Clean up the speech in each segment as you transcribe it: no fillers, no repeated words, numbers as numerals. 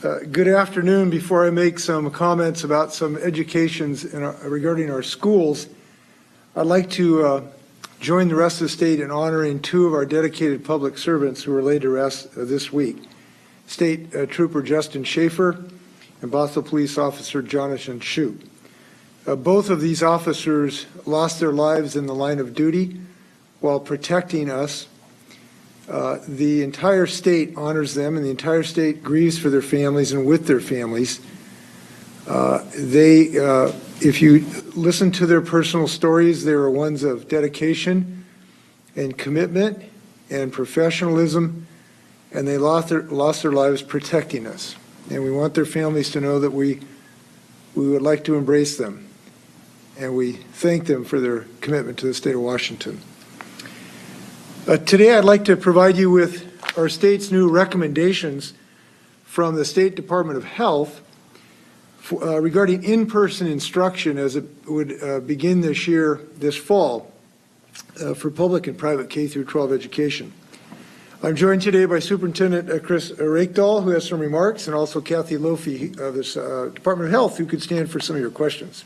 Good afternoon. Before I make some comments about some educations regarding our schools, I'd like to join the rest of the state in honoring two of our dedicated public servants who were laid to rest this week. State Trooper Justin Schaefer and Bothell Police Officer Jonathan Shoup. Both of these officers lost their lives in the line of duty while protecting us. The entire state honors them, and the entire state grieves for their families and with their families. If you listen to their personal stories, they were ones of dedication and commitment and professionalism, and they lost their lives protecting us. And we want their families to know that we would like to embrace them, and we thank them for their commitment to the state of Washington. Today I'd like to provide you with our state's new recommendations from the State Department of Health regarding in-person instruction as it would begin this fall, for public and private K through 12 education. I'm joined today by Superintendent Chris Reykdal, who has some remarks, and also Kathy Lofy of this Department of Health, who could stand for some of your questions.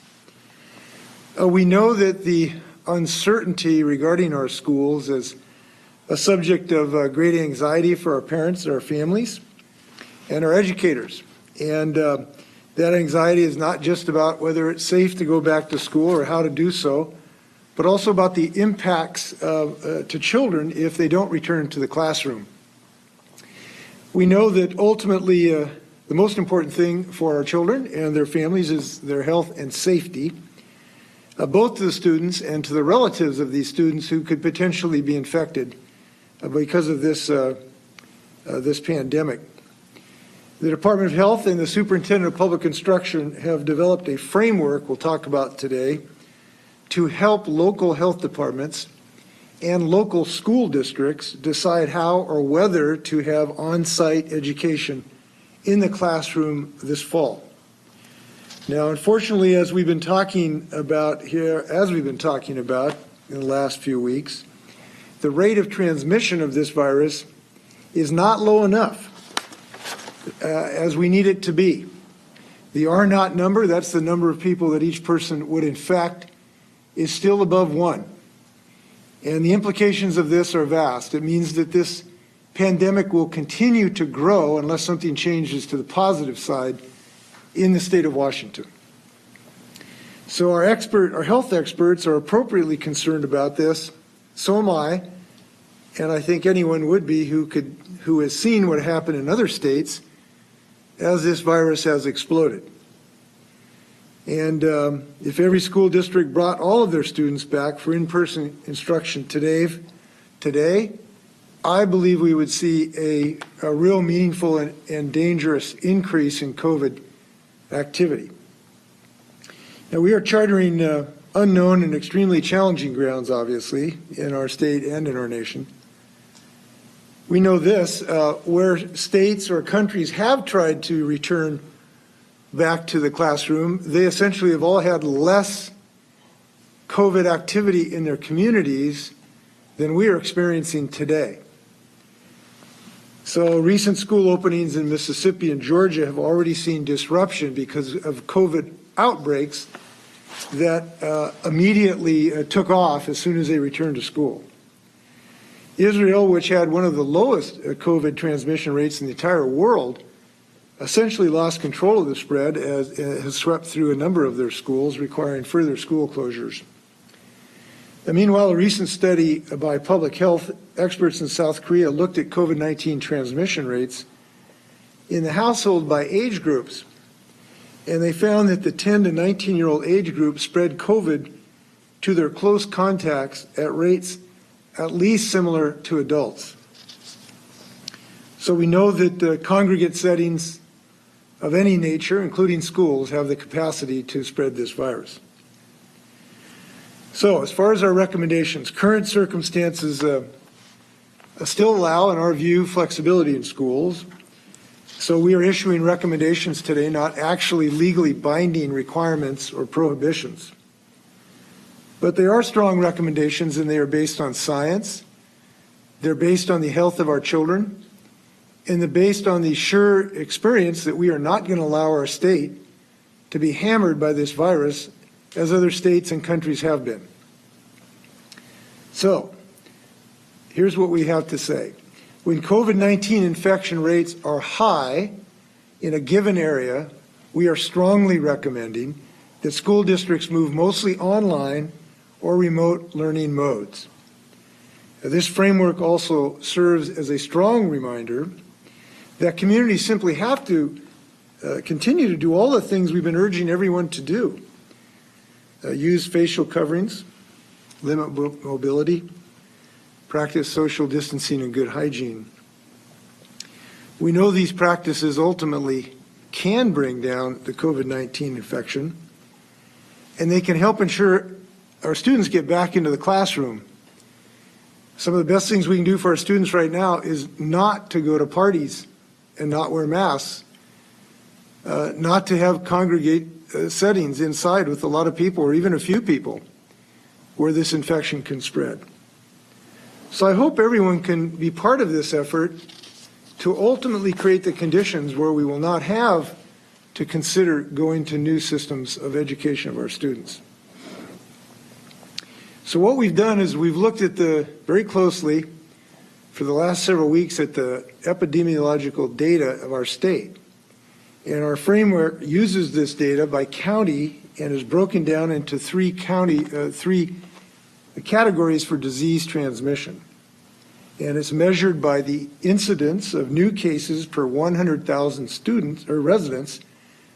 We know that the uncertainty regarding our schools is a subject of great anxiety for our parents and our families and our educators. And that anxiety is not just about whether it's safe to go back to school or how to do so, but also about the impacts to children if they don't return to the classroom. We know that ultimately the most important thing for our children and their families is their health and safety, both to the students and to the relatives of these students who could potentially be infected because of this pandemic. The Department of Health and the Superintendent of Public Instruction have developed a framework we'll talk about today to help local health departments and local school districts decide how or whether to have on-site education in the classroom this fall. Now, unfortunately, as we've been talking about in the last few weeks, the rate of transmission of this virus is not low enough as we need it to be. The R0 number, that's the number of people that each person would infect, is still above 1. And the implications of this are vast. It means that this pandemic will continue to grow unless something changes to the positive side in the state of Washington. So our health experts are appropriately concerned about this. So am I, and I think anyone would be who has seen what happened in other states as this virus has exploded. And if every school district brought all of their students back for in-person instruction today, I believe we would see a real meaningful and dangerous increase in COVID activity. Now, we are chartering unknown and extremely challenging grounds, obviously, in our state and in our nation. We know this, where states or countries have tried to return back to the classroom, they essentially have all had less COVID activity in their communities than we are experiencing today. So recent school openings in Mississippi and Georgia have already seen disruption because of COVID outbreaks that immediately took off as soon as they returned to school. Israel, which had one of the lowest COVID transmission rates in the entire world, essentially lost control of the spread as it has swept through a number of their schools, requiring further school closures. And meanwhile, a recent study by public health experts in South Korea looked at COVID-19 transmission rates in the household by age groups, and they found that the 10 to 19-year-old age group spread COVID to their close contacts at rates at least similar to adults. So we know that congregate settings of any nature, including schools, have the capacity to spread this virus. So as far as our recommendations, current circumstances still allow, in our view, flexibility in schools. So we are issuing recommendations today, not actually legally binding requirements or prohibitions. But they are strong recommendations, and they are based on science. They're based on the health of our children, and based on the sure experience that we are not going to allow our state to be hammered by this virus as other states and countries have been. So, here's what we have to say. When COVID-19 infection rates are high in a given area, we are strongly recommending that school districts move mostly online or remote learning modes. This framework also serves as a strong reminder that communities simply have to continue to do all the things we've been urging everyone to do. Use facial coverings, limit mobility, practice social distancing and good hygiene. We know these practices ultimately can bring down the COVID-19 infection, and they can help ensure our students get back into the classroom. Some of the best things we can do for our students right now is not to go to parties and not wear masks, not to have congregate settings inside with a lot of people or even a few people where this infection can spread. So I hope everyone can be part of this effort to ultimately create the conditions where we will not have to consider going to new systems of education of our students. So what we've done is we've looked at very closely for the last several weeks at the epidemiological data of our state. And our framework uses this data by county and is broken down into three categories for disease transmission. And it's measured by the incidence of new cases per 100,000 students or residents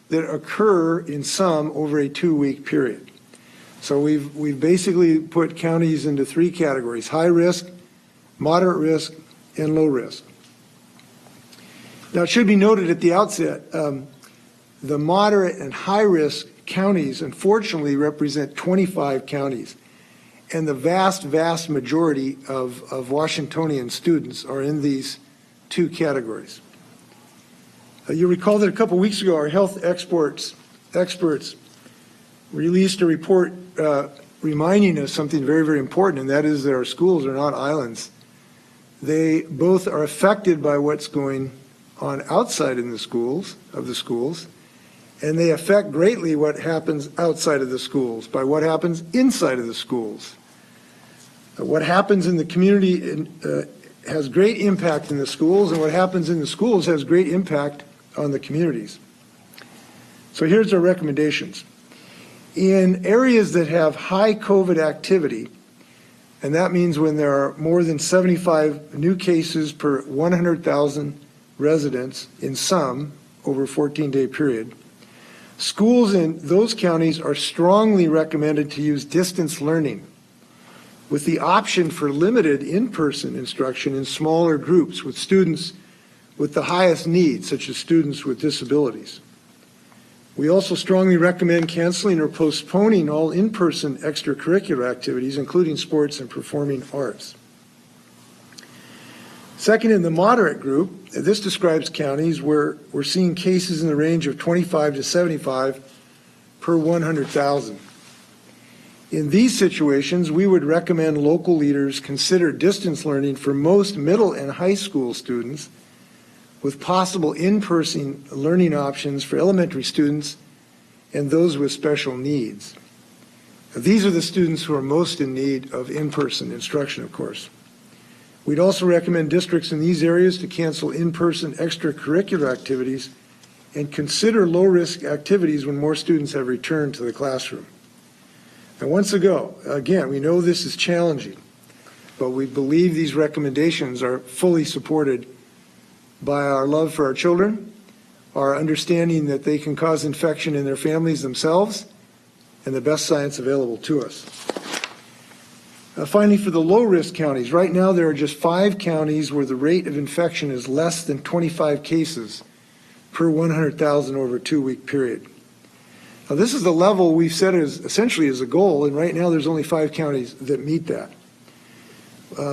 that occur in some over a 2-week period. So we've basically put counties into three categories: high risk, moderate risk, and low risk. Now, it should be noted at the outset, the moderate and high risk counties unfortunately represent 25 counties. And the vast, vast majority of Washingtonian students are in these two categories. You recall that a couple weeks ago, our health experts released a report reminding us something very, very important, and that is that our schools are not islands. They both are affected by what's going on outside in the schools, and they affect greatly what happens outside of the schools by what happens inside of the schools. What happens in the community has great impact in the schools, and what happens in the schools has great impact on the communities. So here's our recommendations. In areas that have high COVID activity, and that means when there are more than 75 new cases per 100,000 residents in some over a 14-day period, schools in those counties are strongly recommended to use distance learning with the option for limited in-person instruction in smaller groups with students with the highest needs, such as students with disabilities. We also strongly recommend canceling or postponing all in-person extracurricular activities, including sports and performing arts. Second, in the moderate group, this describes counties where we're seeing cases in the range of 25 to 75 per 100,000. In these situations, we would recommend local leaders consider distance learning for most middle and high school students, with possible in-person learning options for elementary students and those with special needs. These are the students who are most in need of in-person instruction, of course. We'd also recommend districts in these areas to cancel in-person extracurricular activities and consider low-risk activities when more students have returned to the classroom. Now, once again, we know this is challenging, but we believe these recommendations are fully supported by our love for our children, our understanding that they can cause infection in their families themselves, and the best science available to us. Finally, for the low-risk counties, right now there are just 5 counties where the rate of infection is less than 25 cases per 100,000 over a 2-week period. Now, this is the level we've set as essentially as a goal, and right now there's only 5 counties that meet that.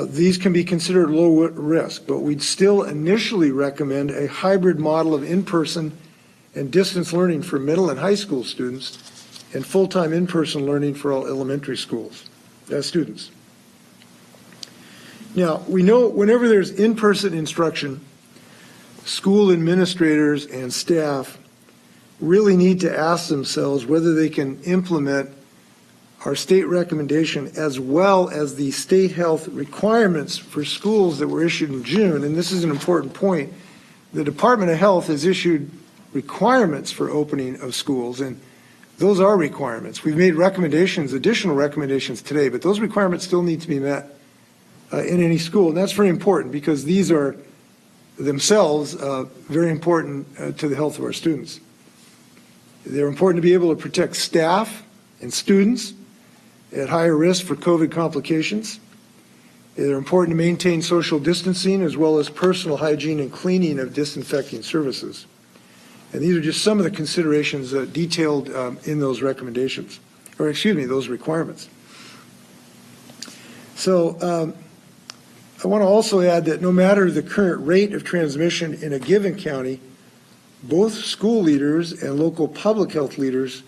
These can be considered low risk, but we'd still initially recommend a hybrid model of in-person and distance learning for middle and high school students and full-time in-person learning for all elementary schools students. Now, we know whenever there's in-person instruction, school administrators and staff really need to ask themselves whether they can implement our state recommendation as well as the state health requirements for schools that were issued in June. And this is an important point. The Department of Health has issued requirements for opening of schools, and those are requirements. We've made recommendations, additional recommendations today, but those requirements still need to be met in any school. And that's very important because these are themselves very important to the health of our students. They're important to be able to protect staff and students at higher risk for COVID complications. They're important to maintain social distancing as well as personal hygiene and cleaning of disinfecting services. And these are just some of the considerations detailed in those recommendations, or excuse me, those requirements. So I want to also add that no matter the current rate of transmission in a given county, both school leaders and local public health leaders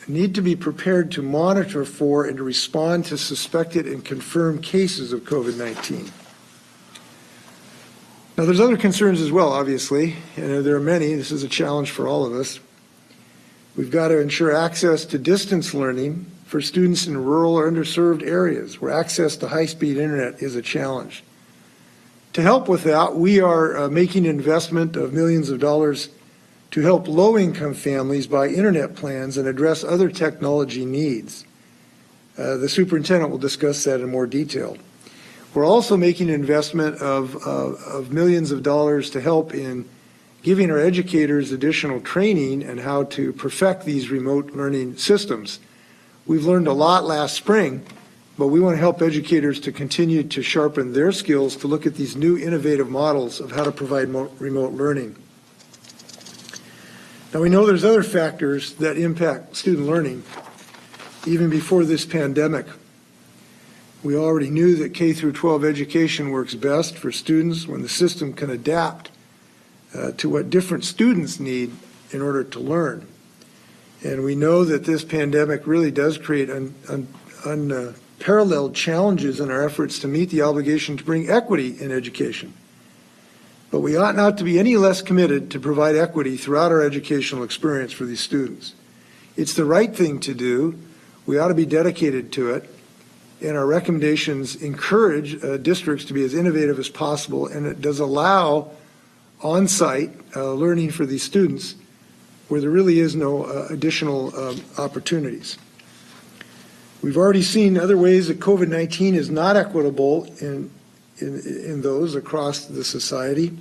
need to be prepared to monitor for and to respond to suspected and confirmed cases of COVID-19. Now, there's other concerns as well, obviously, and there are many. This is a challenge for all of us. We've got to ensure access to distance learning for students in rural or underserved areas where access to high-speed internet is a challenge. To help with that, we are making an investment of millions of dollars to help low-income families buy internet plans and address other technology needs. The superintendent will discuss that in more detail. We're also making an investment of millions of dollars to help in giving our educators additional training and how to perfect these remote learning systems. We've learned a lot last spring, but we want to help educators to continue to sharpen their skills to look at these new innovative models of how to provide remote learning. Now, we know there's other factors that impact student learning even before this pandemic. We already knew that K through 12 education works best for students when the system can adapt to what different students need in order to learn. And we know that this pandemic really does create unparalleled challenges in our efforts to meet the obligation to bring equity in education. But we ought not to be any less committed to provide equity throughout our educational experience for these students. It's the right thing to do. We ought to be dedicated to it. And our recommendations encourage districts to be as innovative as possible, and it does allow on-site learning for these students where there really is no additional opportunities. We've already seen other ways that COVID-19 is not equitable in those across the society,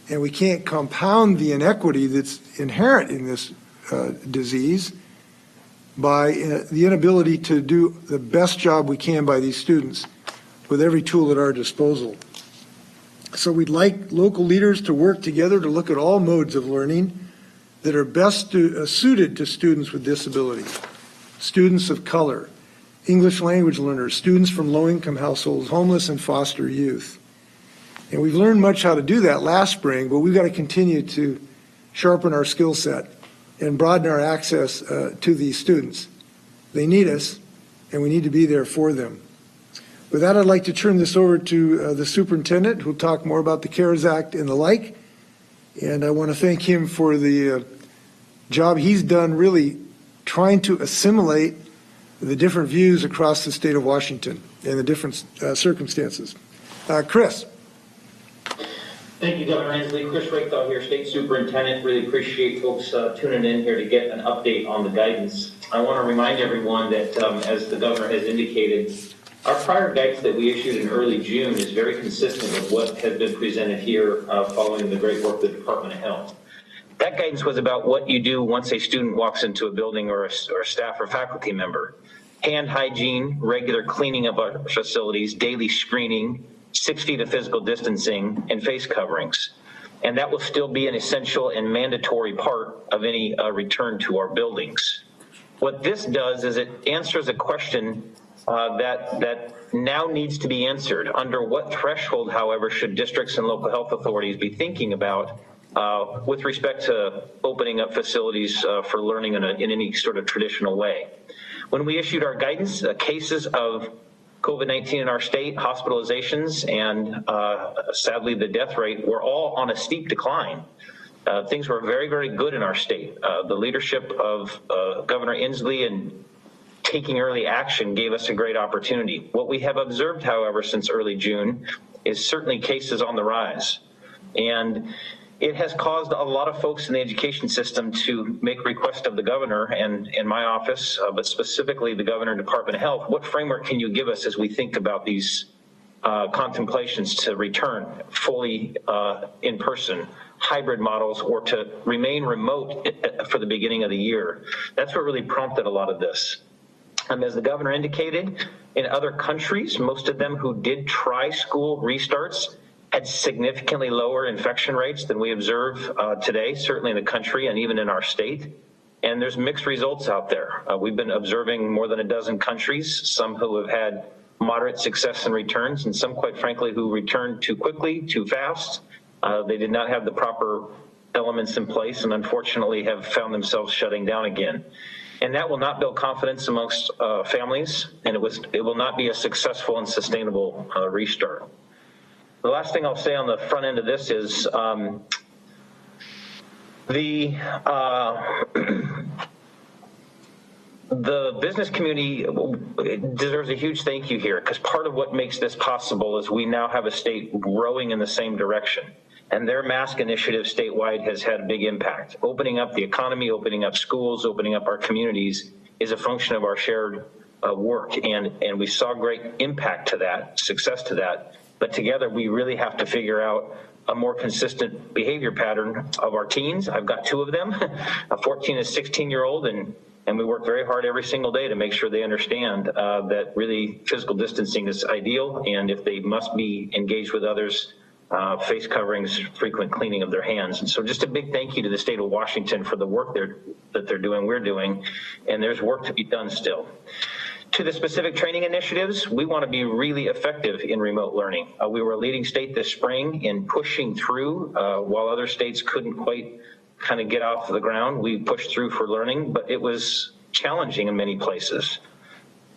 and we can't compound the inequity that's inherent in this disease by the inability to do the best job we can by these students with every tool at our disposal. So we'd like local leaders to work together to look at all modes of learning that are best suited to students with disabilities, students of color, English language learners, students from low-income households, homeless and foster youth. And we've learned much how to do that last spring, but we've got to continue to sharpen our skill set and broaden our access to these students. They need us, and we need to be there for them. With that, I'd like to turn this over to the superintendent, who'll talk more about the CARES Act and the like. And I want to thank him for the job he's done really trying to assimilate the different views across the state of Washington and the different circumstances. Chris. Thank you, Governor Inslee. Chris Reykdal here, State Superintendent. Really appreciate folks tuning in here to get an update on the guidance. I want to remind everyone that, as the Governor has indicated, our prior guidance that we issued in early June is very consistent with what has been presented here following the great work of the Department of Health. That guidance was about what you do once a student walks into a building or a staff or faculty member. Hand hygiene, regular cleaning of our facilities, daily screening, 6 feet of physical distancing, and face coverings. And that will still be an essential and mandatory part of any return to our buildings. What this does is it answers a question that now needs to be answered. Under what threshold, however, should districts and local health authorities be thinking about with respect to opening up facilities for learning in any sort of traditional way? When we issued our guidance, cases of COVID-19 in our state, hospitalizations, and sadly the death rate were all on a steep decline. Things were very, very good in our state. The leadership of Governor Inslee and taking early action gave us a great opportunity. What we have observed, however, since early June is certainly cases on the rise. And it has caused a lot of folks in the education system to make requests of the governor and in my office, but specifically the governor and Department of Health. What framework can you give us as we think about these contemplations to return fully in person, hybrid models, or to remain remote for the beginning of the year? That's what really prompted a lot of this. As the governor indicated, in other countries, most of them who did try school restarts had significantly lower infection rates than we observe today, certainly in the country and even in our state. And there's mixed results out there. We've been observing more than a dozen countries, some who have had moderate success in returns, and some, quite frankly, who returned too quickly, too fast. They did not have the proper elements in place and unfortunately have found themselves shutting down again. And that will not build confidence amongst families, and it will not be a successful and sustainable restart. The last thing I'll say on the front end of this is the business community deserves a huge thank you here, because part of what makes this possible is we now have a state rowing in the same direction. And their mask initiative statewide has had a big impact. Opening up the economy, opening up schools, opening up our communities is a function of our shared work. And we saw great impact to that, success to that. But together, we really have to figure out a more consistent behavior pattern of our teens. I've got two of them, a 14 and 16-year-old, and we work very hard every single day to make sure they understand that really physical distancing is ideal, and if they must be engaged with others, face coverings, frequent cleaning of their hands. And so just a big thank you to the state of Washington for the work that they're doing, we're doing, and there's work to be done still. To the specific training initiatives, we want to be really effective in remote learning. We were a leading state this spring in pushing through while other states couldn't quite kind of get off the ground. We pushed through for learning, but it was challenging in many places.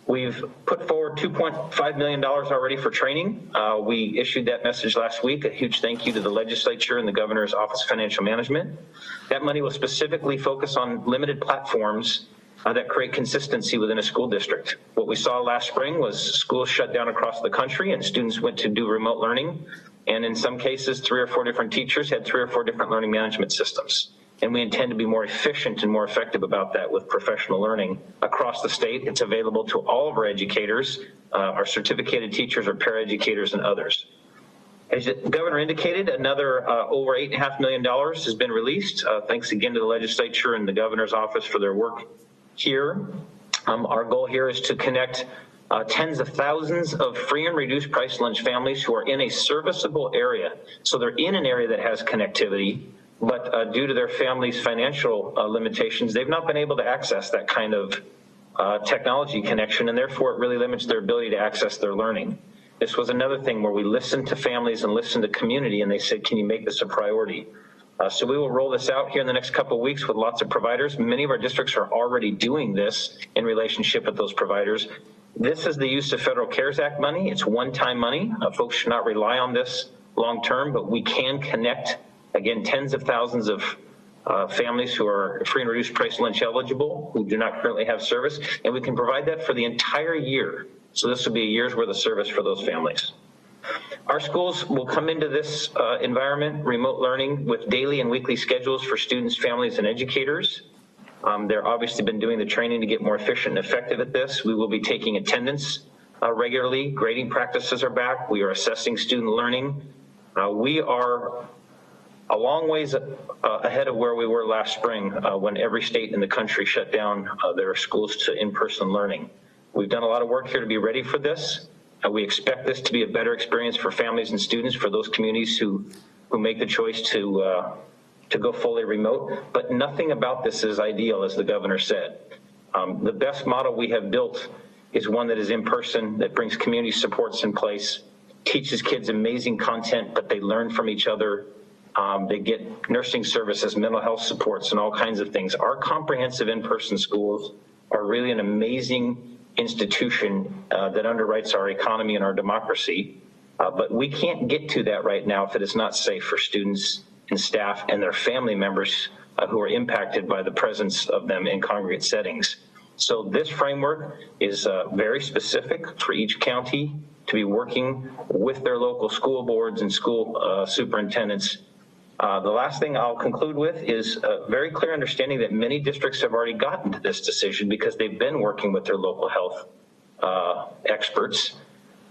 We've put forward $2.5 million already for training. We issued that message last week. A huge thank you to the legislature and the governor's Office of Financial Management. That money will specifically focus on limited platforms that create consistency within a school district. What we saw last spring was schools shut down across the country and students went to do remote learning. And in some cases, 3 or 4 different teachers had 3 or 4 different learning management systems. And we intend to be more efficient and more effective about that with professional learning across the state. It's available to all of our educators, our certificated teachers, our paraeducators, and others. As the governor indicated, another over $8.5 million has been released. Thanks again to the legislature and the governor's office for their work here. Our goal here is to connect tens of thousands of free and reduced price lunch families who are in a serviceable area. So they're in an area that has connectivity, but due to their family's financial limitations, they've not been able to access that kind of technology connection, and therefore it really limits their ability to access their learning. This was another thing where we listened to families and listened to community, and they said, can you make this a priority? So we will roll this out here in the next couple of weeks with lots of providers. Many of our districts are already doing this in relationship with those providers. This is the use of Federal CARES Act money. It's one-time money. Folks should not rely on this long-term, but we can connect, again, tens of thousands of families who are free and reduced price lunch eligible, who do not currently have service, and we can provide that for the entire year. So this will be a year's worth of service for those families. Our schools will come into this environment, remote learning, with daily and weekly schedules for students, families, and educators. They're obviously been doing the training to get more efficient and effective at this. We will be taking attendance regularly. Grading practices are back. We are assessing student learning. We are a long ways ahead of where we were last spring when every state in the country shut down their schools to in-person learning. We've done a lot of work here to be ready for this. We expect this to be a better experience for families and students, for those communities who make the choice to go fully remote. But nothing about this is ideal, as the governor said. The best model we have built is one that is in person, that brings community supports in place, teaches kids amazing content, but they learn from each other. They get nursing services, mental health supports, and all kinds of things. Our comprehensive in-person schools are really an amazing institution that underwrites our economy and our democracy. But we can't get to that right now if it is not safe for students and staff and their family members who are impacted by the presence of them in congregate settings. So this framework is very specific for each county to be working with their local school boards and school superintendents. The last thing I'll conclude with is a very clear understanding that many districts have already gotten to this decision because they've been working with their local health experts.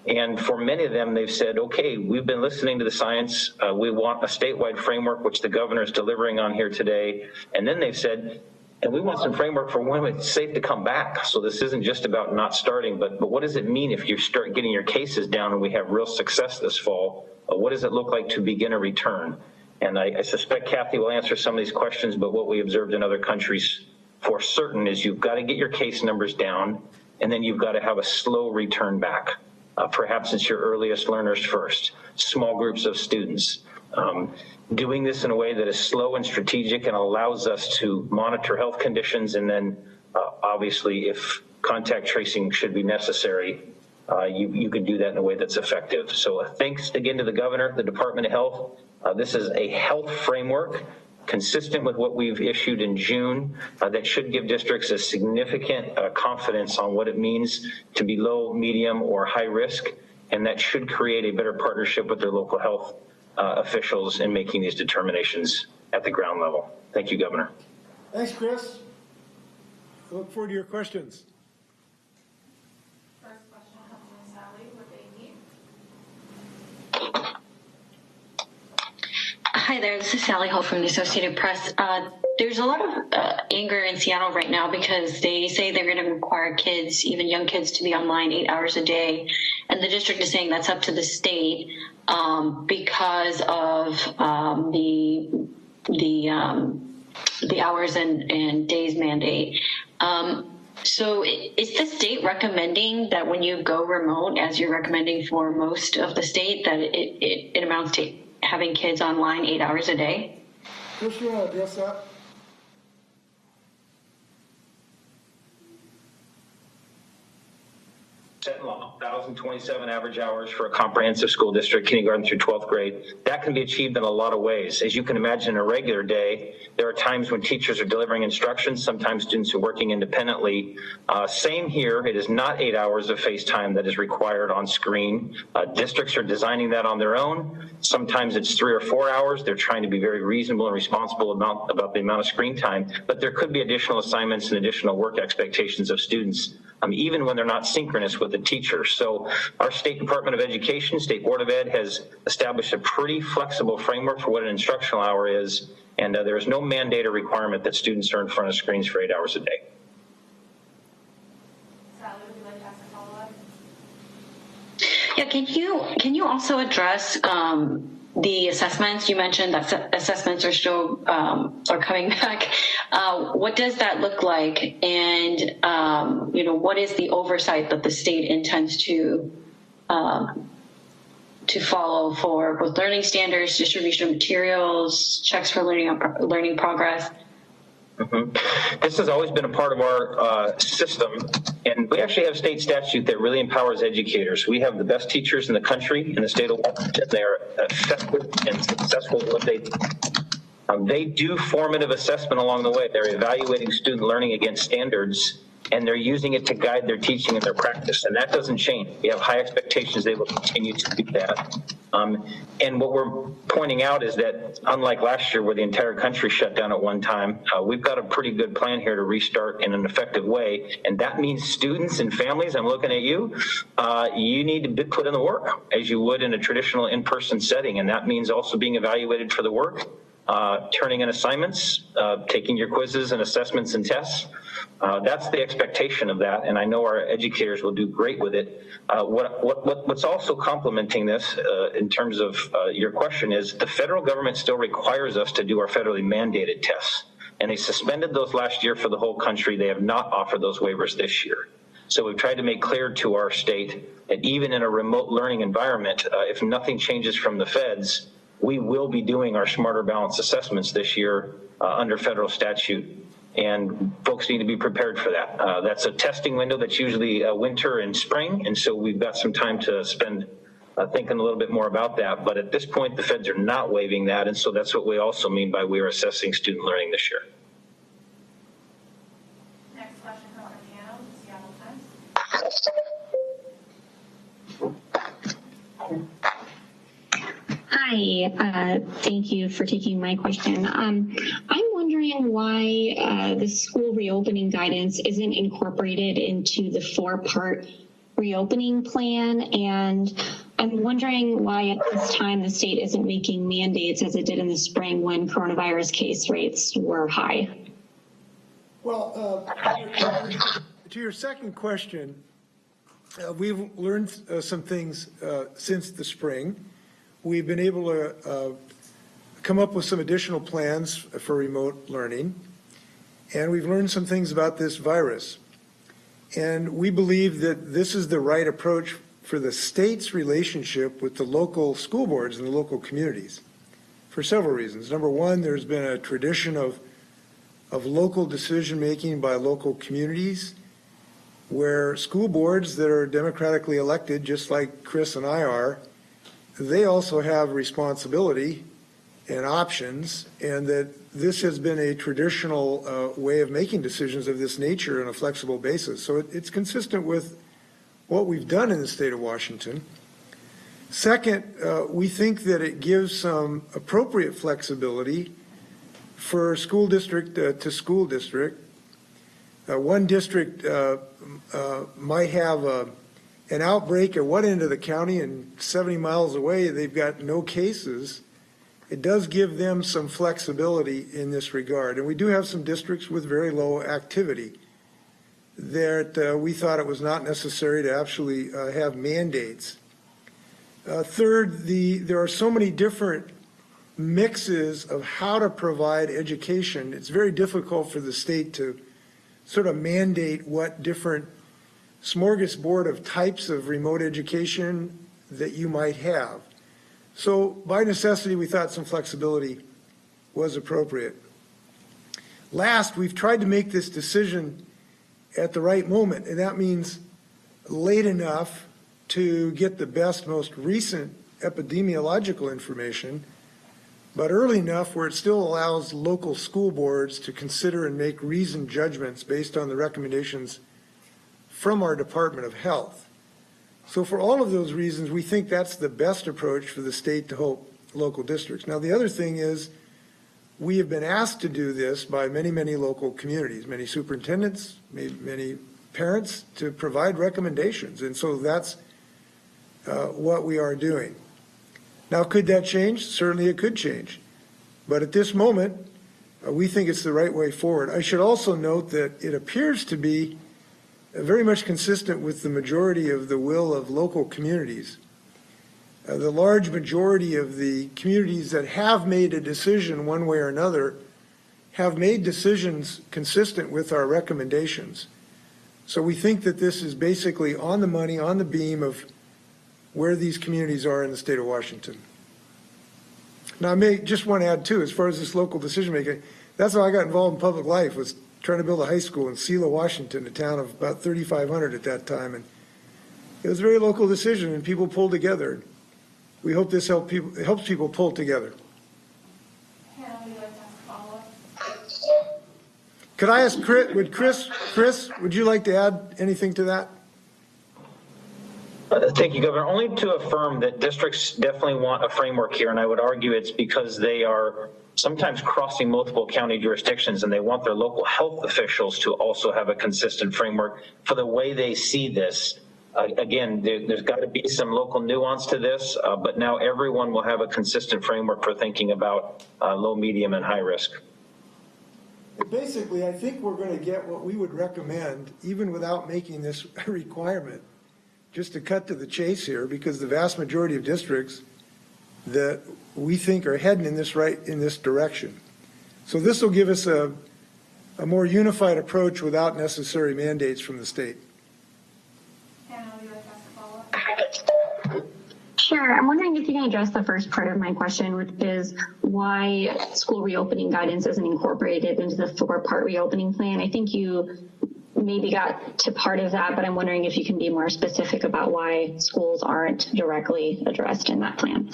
And for many of them, they've said, okay, we've been listening to the science. We want a statewide framework, which the governor is delivering on here today. And then they've said, and we want some framework for when it's safe to come back. So this isn't just about not starting, but what does it mean if you start getting your cases down and we have real success this fall? What does it look like to begin a return? And I suspect Kathy will answer some of these questions, but what we observed in other countries for certain is you've got to get your case numbers down, and then you've got to have a slow return back. Perhaps it's your earliest learners first, small groups of students. Doing this in a way that is slow and strategic and allows us to monitor health conditions, and then obviously if contact tracing should be necessary, you can do that in a way that's effective. So thanks again to the governor, the Department of Health. This is a health framework consistent with what we've issued in June that should give districts a significant confidence on what it means to be low, medium, or high risk, and that should create a better partnership with their local health officials in making these determinations at the ground level. Thank you, Governor. Thanks, Chris. I look forward to your questions. First question comes from Sally with AE. Hi there, this is Sally Hull from the Associated Press. There's a lot of anger in Seattle right now because they say they're going to require kids, even young kids, to be online 8 hours a day. And the district is saying that's up to the state because of the hours and days mandate. So is the state recommending that when you go remote, as you're recommending for most of the state, that it amounts to having kids online 8 hours a day? Chris, you want to address that? Set law, 1,027 average hours for a comprehensive school district, kindergarten through 12th grade. That can be achieved in a lot of ways. As you can imagine, in a regular day, there are times when teachers are delivering instructions, sometimes students are working independently. Same here, it is not 8 hours of face time that is required on screen. Districts are designing that on their own. Sometimes it's 3 or 4 hours. They're trying to be very reasonable and responsible about the amount of screen time, but there could be additional assignments and additional work expectations of students, even when they're not synchronous with the teacher. So our State Department of Education, State Board of Ed, has established a pretty flexible framework for what an instructional hour is, and there is no mandate or requirement that students are in front of screens for 8 hours a day. Sally, would you like to ask a follow-up? Yeah, can you also address the assessments? You mentioned that assessments are still are coming back. What does that look like? And what is the oversight that the state intends to follow for both learning standards, distribution of materials, checks for learning progress? Mm-hmm. This has always been a part of our system, and we actually have state statute that really empowers educators. We have the best teachers in the country in the state of Washington. They are effective and successful at what they do. They do formative assessment along the way. They're evaluating student learning against standards, and they're using it to guide their teaching and their practice, and that doesn't change. We have high expectations they will continue to do that. And what we're pointing out is that, unlike last year where the entire country shut down at one time, we've got a pretty good plan here to restart in an effective way, and that means students and families, I'm looking at you, you need to put in the work as you would in a traditional in-person setting, and that means also being evaluated for the work, turning in assignments, taking your quizzes and assessments and tests. That's the expectation of that, and I know our educators will do great with it. What's also complementing this in terms of your question is the federal government still requires us to do our federally mandated tests, and they suspended those last year for the whole country. They have not offered those waivers this year. So we've tried to make clear to our state that even in a remote learning environment, if nothing changes from the feds, we will be doing our Smarter Balance assessments this year under federal statute. and folks need to be prepared for that. That's a testing window that's usually winter and spring, and so we've got some time to spend thinking a little bit more about that. But at this point, the feds are not waiving that, and so that's what we also mean by we are assessing student learning this year. Next question comes from Piano, Seattle Times. Hi, thank you for taking my question. I'm wondering why the school reopening guidance isn't incorporated into the 4-part reopening plan, and I'm wondering why at this time the state isn't making mandates as it did in the spring when coronavirus case rates were high. Well, to your second question, we've learned some things since the spring. We've been able to come up with some additional plans for remote learning, and we've learned some things about this virus. And we believe that this is the right approach for the state's relationship with the local school boards and the local communities for several reasons. Number one, there's been a tradition of local decision-making by local communities where school boards that are democratically elected, just like Chris and I are, they also have responsibility and options, and that this has been a traditional way of making decisions of this nature on a flexible basis. So it's consistent with what we've done in the state of Washington. Second, we think that it gives some appropriate flexibility for school district to school district. One district might have an outbreak at one end of the county, and 70 miles away they've got no cases. It does give them some flexibility in this regard. And we do have some districts with very low activity that we thought it was not necessary to actually have mandates. Third, there are so many different mixes of how to provide education. It's very difficult for the state to sort of mandate what different smorgasbord of types of remote education that you might have. So by necessity, we thought some flexibility was appropriate. Last, we've tried to make this decision at the right moment, and that means late enough to get the best, most recent epidemiological information, but early enough where it still allows local school boards to consider and make reasoned judgments based on the recommendations from our Department of Health. So for all of those reasons, we think that's the best approach for the state to help local districts. Now, the other thing is we have been asked to do this by many, many local communities, many superintendents, many parents, to provide recommendations. And so that's what we are doing. Now, could that change? Certainly it could change. But at this moment, we think it's the right way forward. I should also note that it appears to be very much consistent with the majority of the will of local communities. The large majority of the communities that have made a decision one way or another have made decisions consistent with our recommendations. So we think that this is basically on the money, on the beam of where these communities are in the state of Washington. Now, I may just want to add too, as far as this local decision making, that's how I got involved in public life, was trying to build a high school in Selah, Washington, a town of about 3,500 at that time. And it was a very local decision, and people pulled together. We hope this helps people pull together. Hannah, would you like to ask a follow-up? Could I ask Chris, would you like to add anything to that? Thank you, Governor. Only to affirm that districts definitely want a framework here, and I would argue it's because they are sometimes crossing multiple county jurisdictions, and they want their local health officials to also have a consistent framework for the way they see this. Again, there's got to be some local nuance to this, but now everyone will have a consistent framework for thinking about low, medium, and high risk. Basically, I think we're going to get what we would recommend, even without making this a requirement. Just to cut to the chase here, because the vast majority of districts that we think are heading in this direction. So this will give us a more unified approach without necessary mandates from the state. Hannah, would you like to ask a follow-up? Sure. I'm wondering if you can address the first part of my question, which is why school reopening guidance isn't incorporated into the 4-part reopening plan. I think you maybe got to part of that, but I'm wondering if you can be more specific about why schools aren't directly addressed in that plan.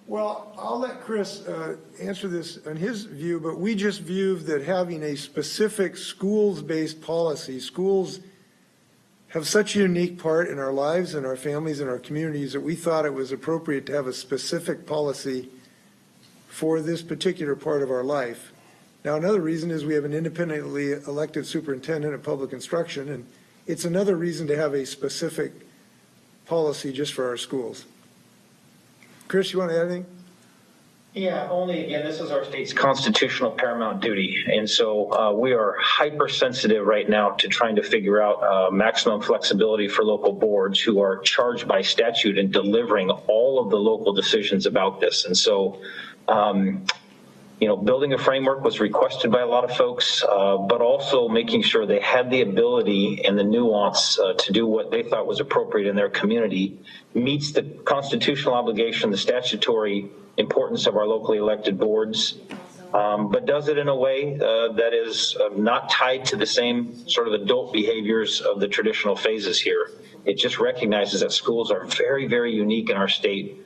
Well, I'll let Chris answer this on his view, but we just view that having a specific schools-based policy, schools have such a unique part in our lives and our families and our communities that we thought it was appropriate to have a specific policy for this particular part of our life. Now, another reason is we have an independently elected superintendent of public instruction, and it's another reason to have a specific policy just for our schools. Chris, you want to add anything? Yeah, only again, this is our state's constitutional paramount duty. And so we are hypersensitive right now to trying to figure out maximum flexibility for local boards who are charged by statute in delivering all of the local decisions about this. And so, you know, building a framework was requested by a lot of folks, but also making sure they had the ability and the nuance to do what they thought was appropriate in their community, meets the constitutional obligation, the statutory importance of our locally elected boards, but does it in a way that is not tied to the same sort of adult behaviors of the traditional phases here. It just recognizes that schools are very, very unique in our state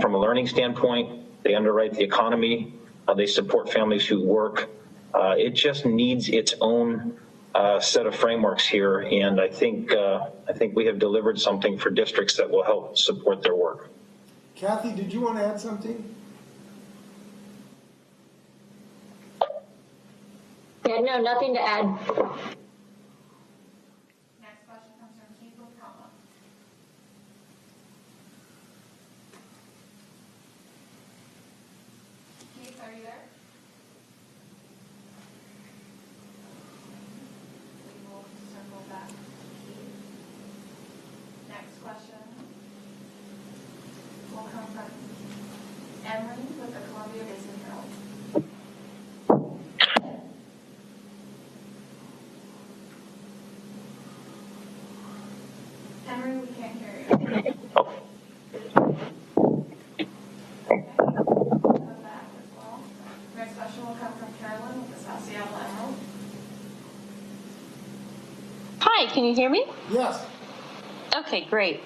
from a learning standpoint. They underwrite the economy. They support families who work. It just needs its own set of frameworks here, and I think we have delivered something for districts that will help support their work. Kathy, did you want to add something? Yeah, no, nothing to add. Next question comes from Keith O'Connell. Keith, are you there? We will circle back to Keith. Next question will come from Emily with the Columbia Basin Herald. Henry, we can't hear you. Come back as well. Next question will come from Carolyn with the South Seattle Emerald. Hi, can you hear me? Yes. Okay, great.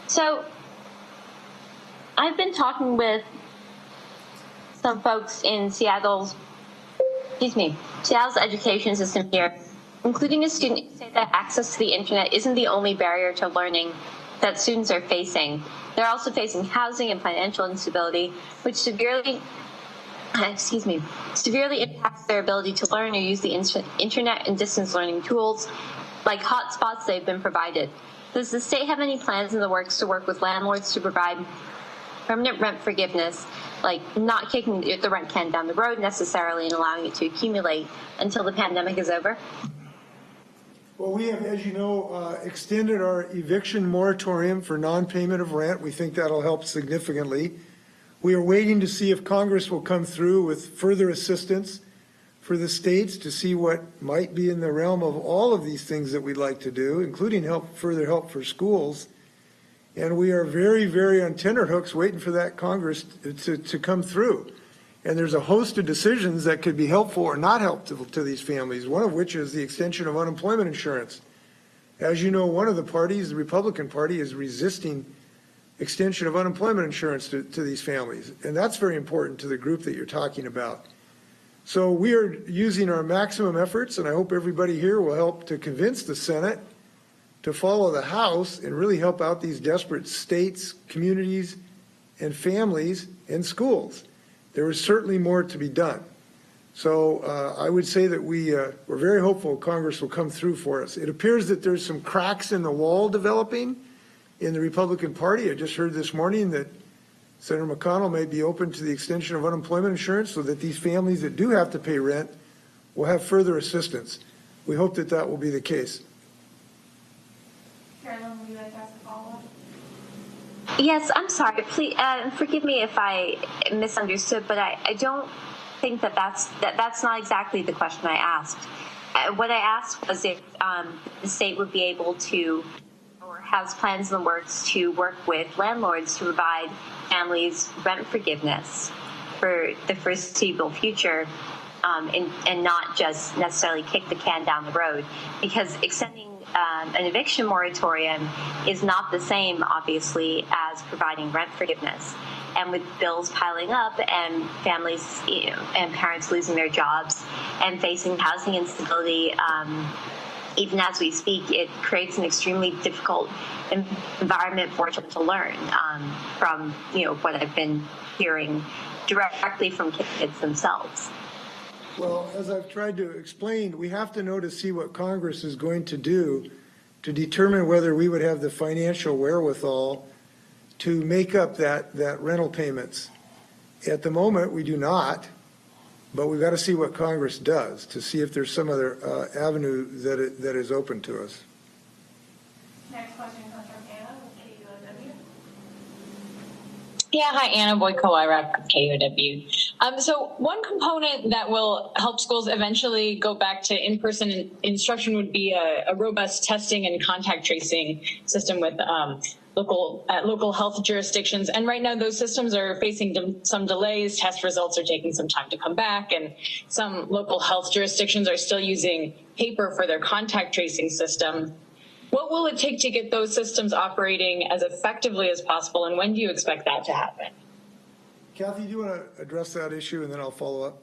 So I've been talking with some folks in Seattle's education system here, including a student who said that access to the internet isn't the only barrier to learning that students are facing. They're also facing housing and financial instability, which severely impacts their ability to learn or use the internet and distance learning tools like hotspots they've been provided. Does the state have any plans in the works to work with landlords to provide permanent rent forgiveness, like not kicking the rent can down the road necessarily and allowing it to accumulate until the pandemic is over? Well, we have, as you know, extended our eviction moratorium for non-payment of rent. We think that'll help significantly. We are waiting to see if Congress will come through with further assistance for the states to see what might be in the realm of all of these things that we'd like to do, including further help for schools. And we are very, very on tenterhooks waiting for that Congress to come through. And there's a host of decisions that could be helpful or not helpful to these families, one of which is the extension of unemployment insurance. As you know, one of the parties, the Republican Party, is resisting extension of unemployment insurance to these families. And that's very important to the group that you're talking about. So we are using our maximum efforts, and I hope everybody here will help to convince the Senate to follow the House and really help out these desperate states, communities, and families and schools. There is certainly more to be done. So I would say that we're very hopeful Congress will come through for us. It appears that there's some cracks in the wall developing in the Republican Party. I just heard this morning that Senator McConnell may be open to the extension of unemployment insurance so that these families that do have to pay rent will have further assistance. We hope that that will be the case. Carolyn, would you like to ask a follow-up? Yes, I'm sorry. Please forgive me if I misunderstood, but I don't think that's not exactly the question I asked. What I asked was if the state would be able to or has plans in the works to work with landlords to provide families rent forgiveness for the foreseeable future, and not just necessarily kick the can down the road, because extending an eviction moratorium is not the same, obviously, as providing rent forgiveness. And with bills piling up and families and parents losing their jobs and facing housing instability, even as we speak, it creates an extremely difficult environment for children to learn, from what I've been hearing directly from kids themselves. Well, as I've tried to explain, we have to know to see what Congress is going to do to determine whether we would have the financial wherewithal to make up that rental payments. At the moment, we do not, but we've got to see what Congress does to see if there's some other avenue that is open to us. Next question comes from Anna with KUOW. Yeah, hi, Anna Boyko-Iraq with KUOW. So one component that will help schools eventually go back to in-person instruction would be a robust testing and contact tracing system with local health jurisdictions. And right now those systems are facing some delays. Test results are taking some time to come back, and some local health jurisdictions are still using paper for their contact tracing system. What will it take to get those systems operating as effectively as possible, and when do you expect that to happen? Kathy, do you want to address that issue, and then I'll follow up?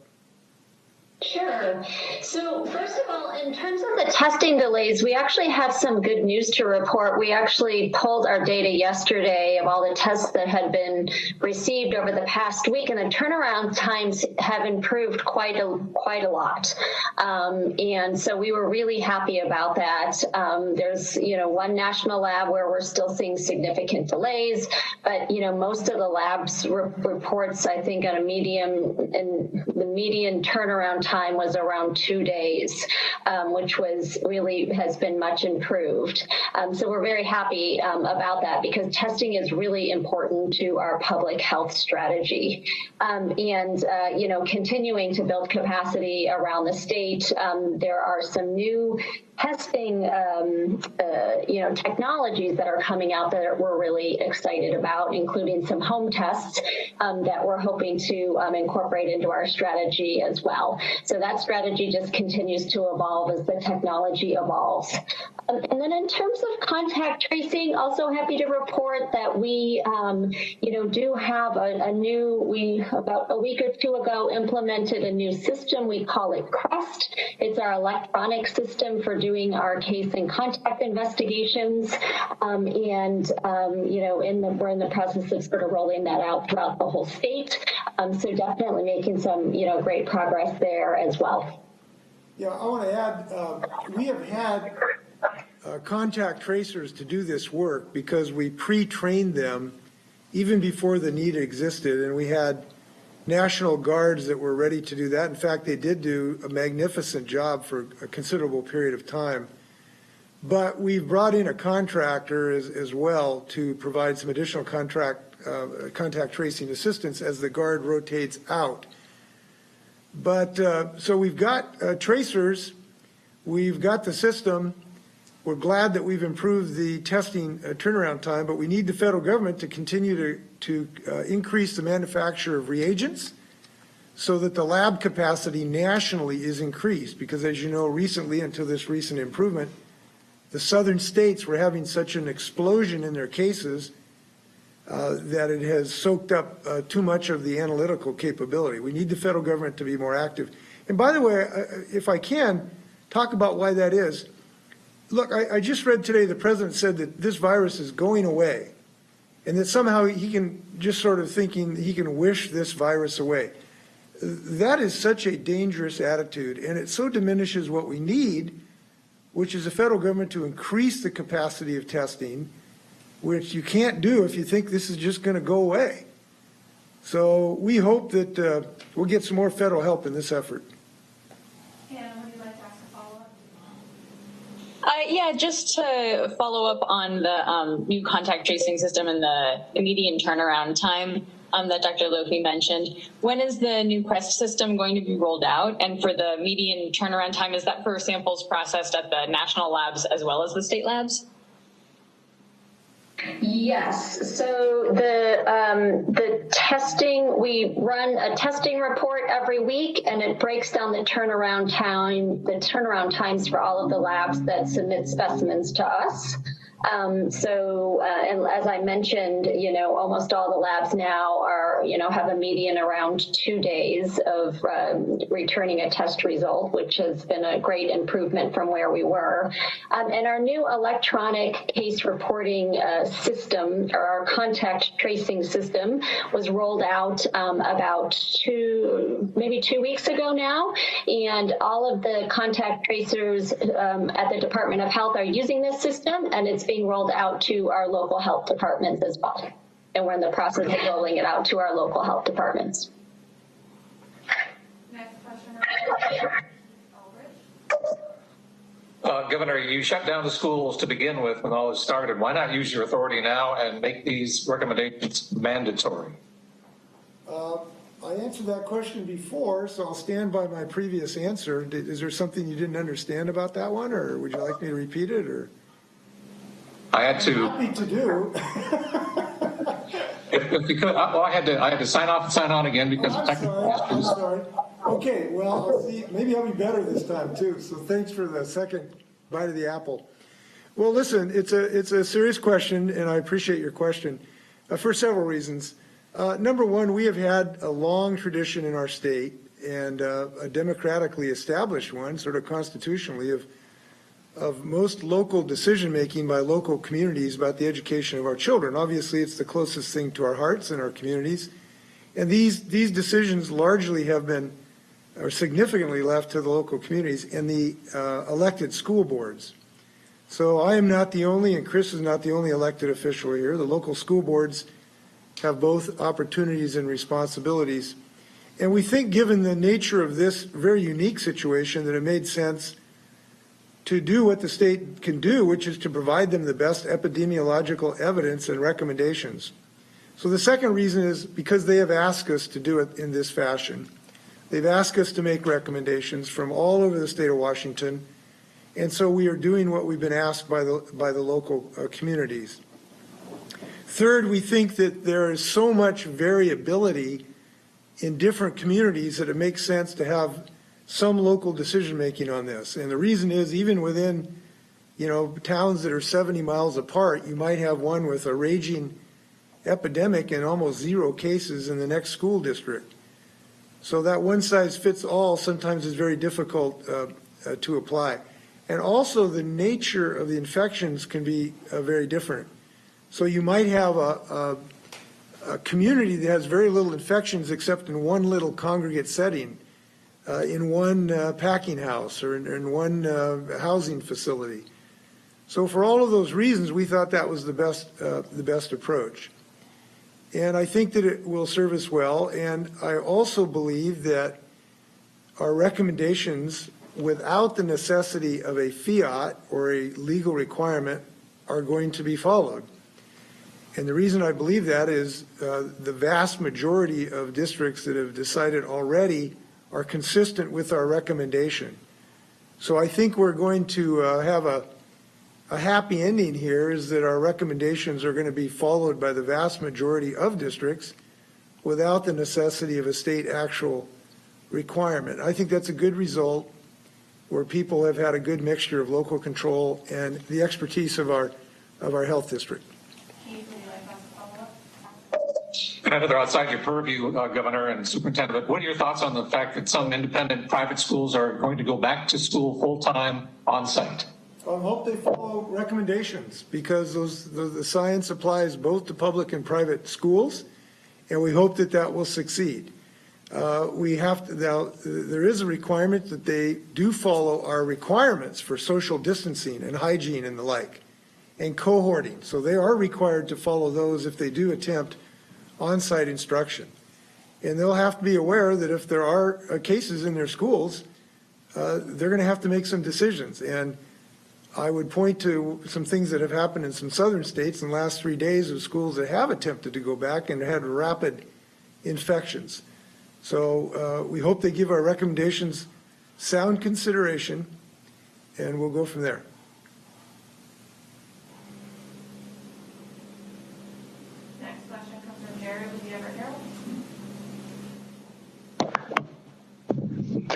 Sure. So first of all, in terms of the testing delays, we actually have some good news to report. We actually pulled our data yesterday of all the tests that had been received over the past week, and the turnaround times have improved quite a lot. And so we were really happy about that. There's, one national lab where we're still seeing significant delays, but, most of the labs reports, I think, on a medium, and the median turnaround time was around 2 days, which has been much improved. So we're very happy about that, because testing is really important to our public health strategy. Continuing to build capacity around the state. There are some new testing, technologies that are coming out that we're really excited about, including some home tests that we're hoping to incorporate into our strategy as well. So that strategy just continues to evolve as the technology evolves. And then in terms of contact tracing, also happy to report that we, do have about a week or two ago, implemented a new system. We call it CREST. It's our electronic system for doing our case and contact investigations. We're in the process of sort of rolling that out throughout the whole state. So definitely making some, great progress there as well. Yeah, I want to add, we have had contact tracers to do this work because we pre-trained them even before the need existed, and we had National Guards that were ready to do that. In fact, they did do a magnificent job for a considerable period of time. But we've brought in a contractor as well to provide some additional contact tracing assistance as the Guard rotates out. But so we've got tracers, we've got the system. We're glad that we've improved the testing turnaround time, but we need the federal government to continue to increase the manufacture of reagents so that the lab capacity nationally is increased. Because as you know, recently, until this recent improvement, the southern states were having such an explosion in their cases that it has soaked up too much of the analytical capability. We need the federal government to be more active. And by the way, if I can, talk about why that is. Look, I just read today the president said that this virus is going away and that somehow he can just sort of thinking he can wish this virus away. That is such a dangerous attitude, and it so diminishes what we need, which is the federal government to increase the capacity of testing, which you can't do if you think this is just going to go away. So we hope that we'll get some more federal help in this effort. Yeah, just to follow up on the new contact tracing system and the median turnaround time that Dr. Lofy mentioned. When is the new CREST system going to be rolled out? And for the median turnaround time, is that for samples processed at the national labs as well as the state labs? Yes. So the testing, we run a testing report every week, and it breaks down the turnaround times for all of the labs that submit specimens to us. And as I mentioned, almost all the labs now are, have a median around 2 days of returning a test result, which has been a great improvement from where we were. And our new electronic case reporting system, or our contact tracing system, was rolled out about maybe 2 weeks ago now. And all of the contact tracers at the Department of Health are using this system, and it's being rolled out to our local health departments as well. And we're in the process of rolling it out to our local health departments. Next question. Governor, you shut down the schools to begin with when all this started. Why not use your authority now and make these recommendations mandatory? I answered that question before, so I'll stand by my previous answer. Is there something you didn't understand about that one, or would you like me to repeat it? Or I had to. I'm happy to do. If you could, well, I had to sign off and sign on again because I'm sorry. Okay, well, I'll see. Maybe I'll be better this time too. So thanks for the second bite of the apple. Well, listen, it's a serious question, and I appreciate your question for several reasons. Number one, we have had a long tradition in our state, and a democratically established one, sort of constitutionally, of most local decision-making by local communities about the education of our children. Obviously, it's the closest thing to our hearts and our communities. And these decisions largely have been, or significantly left to the local communities and the elected school boards. So I am not the only, and Chris is not the only elected official here. The local school boards have both opportunities and responsibilities. And we think, given the nature of this very unique situation, that it made sense to do what the state can do, which is to provide them the best epidemiological evidence and recommendations. So the second reason is because they have asked us to do it in this fashion. They've asked us to make recommendations from all over the state of Washington, and so we are doing what we've been asked by the local communities. Third, we think that there is so much variability in different communities that it makes sense to have some local decision-making on this. And the reason is, even within, towns that are 70 miles apart, you might have one with a raging epidemic and almost 0 cases in the next school district. So that one-size-fits-all sometimes is very difficult to apply. And also the nature of the infections can be very different. So you might have a community that has very little infections except in one little congregate setting, in one packing house or in one housing facility. So for all of those reasons, we thought that was the best approach. And I think that it will serve us well. And I also believe that our recommendations, without the necessity of a fiat or a legal requirement, are going to be followed. And the reason I believe that is the vast majority of districts that have decided already are consistent with our recommendation. So I think we're going to have a happy ending here, is that our recommendations are going to be followed by the vast majority of districts without the necessity of a state actual requirement. I think that's a good result, where people have had a good mixture of local control and the expertise of our health district. I know they're outside your purview, Governor and Superintendent, but what are your thoughts on the fact that some independent private schools are going to go back to school full-time on-site? I hope they follow recommendations, because the science applies both to public and private schools, and we hope that will succeed. There is a requirement that they do follow our requirements for social distancing and hygiene and the like, and cohorting. So they are required to follow those if they do attempt on-site instruction. And they'll have to be aware that if there are cases in their schools, they're going to have to make some decisions. And I would point to some things that have happened in some southern states in the last 3 days of schools that have attempted to go back and had rapid infections. So we hope they give our recommendations sound consideration, and we'll go from there.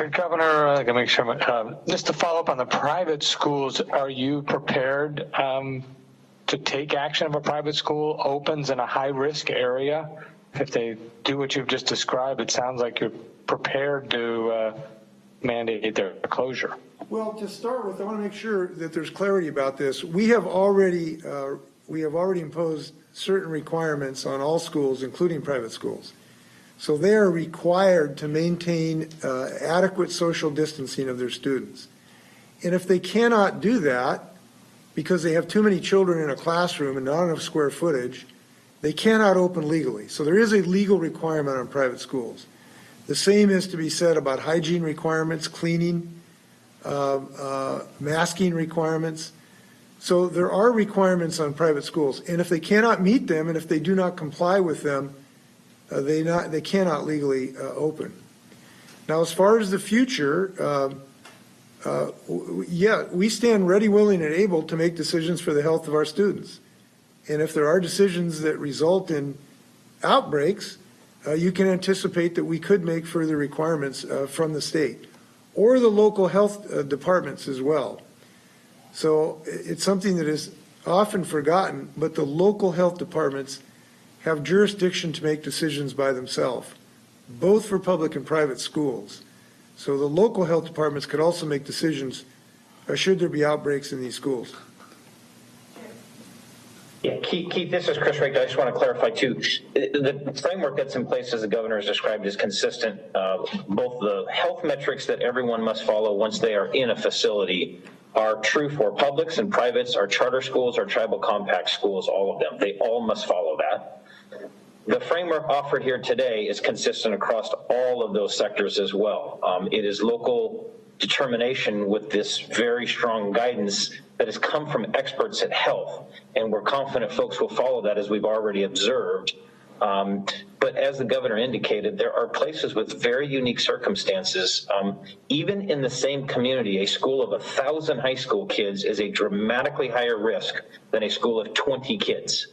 Governor, I can make sure. Just to follow up on the private schools, are you prepared to take action if a private school opens in a high-risk area? If they do what you've just described, it sounds like you're prepared to mandate their closure. Well, to start with, I want to make sure that there's clarity about this. We have already imposed certain requirements on all schools, including private schools. So they are required to maintain adequate social distancing of their students. And if they cannot do that because they have too many children in a classroom and not enough square footage, they cannot open legally. So there is a legal requirement on private schools. The same is to be said about hygiene requirements, cleaning, masking requirements. So there are requirements on private schools. And if they cannot meet them and if they do not comply with them, they cannot legally open. Now, as far as the future, we stand ready, willing, and able to make decisions for the health of our students. And if there are decisions that result in outbreaks, you can anticipate that we could make further requirements from the state or the local health departments as well. So it's something that is often forgotten, but the local health departments have jurisdiction to make decisions by themselves, both for public and private schools. So the local health departments could also make decisions should there be outbreaks in these schools. Yeah, Keith, this is Chris Reykdal. I just want to clarify too. The framework that's in place, as the governor has described, is consistent. Both the health metrics that everyone must follow once they are in a facility are true for publics and privates, our charter schools, our tribal compact schools, all of them. They all must follow that. The framework offered here today is consistent across all of those sectors as well. It is local determination with this very strong guidance that has come from experts at health, and we're confident folks will follow that as we've already observed. But as the governor indicated, there are places with very unique circumstances. Even in the same community, a school of 1,000 high school kids is a dramatically higher risk than a school of 20 kids.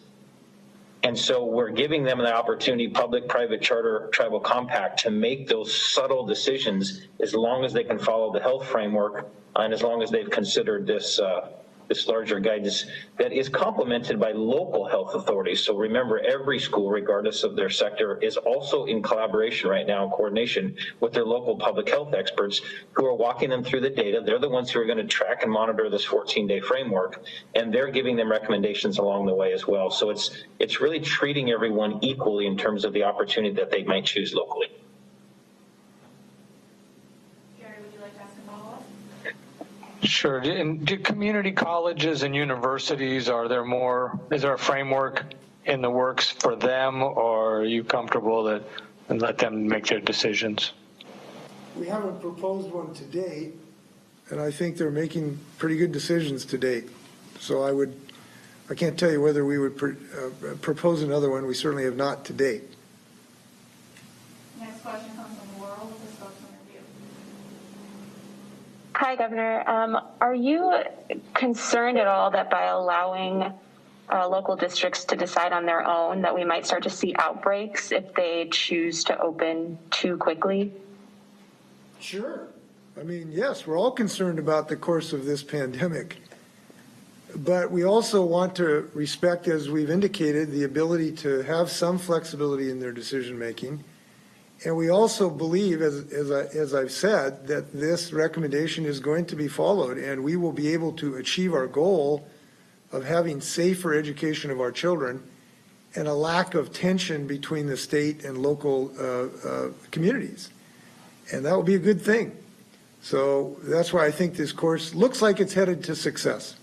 And so we're giving them the opportunity, public, private, charter, tribal compact, to make those subtle decisions as long as they can follow the health framework and as long as they've considered this larger guidance that is complemented by local health authorities. So remember, every school, regardless of their sector, is also in collaboration right now in coordination with their local public health experts who are walking them through the data. They're the ones who are going to track and monitor this 14-day framework, and they're giving them recommendations along the way as well. So it's really treating everyone equally in terms of the opportunity that they might choose locally. Sure. Do community colleges and universities, is there a framework in the works for them, or are you comfortable and let them make their decisions? We haven't proposed one to date, and I think they're making pretty good decisions to date. So I can't tell you whether we would propose another one. We certainly have not to date. Next question comes from Laurel with the spokesman review. Hi, Governor. Are you concerned at all that by allowing local districts to decide on their own that we might start to see outbreaks if they choose to open too quickly? Sure. I mean, yes, we're all concerned about the course of this pandemic. But we also want to respect, as we've indicated, the ability to have some flexibility in their decision making. And we also believe, as I've said, that this recommendation is going to be followed, and we will be able to achieve our goal of having safer education of our children and a lack of tension between the state and local communities. And that will be a good thing. So that's why I think this course looks like it's headed to success.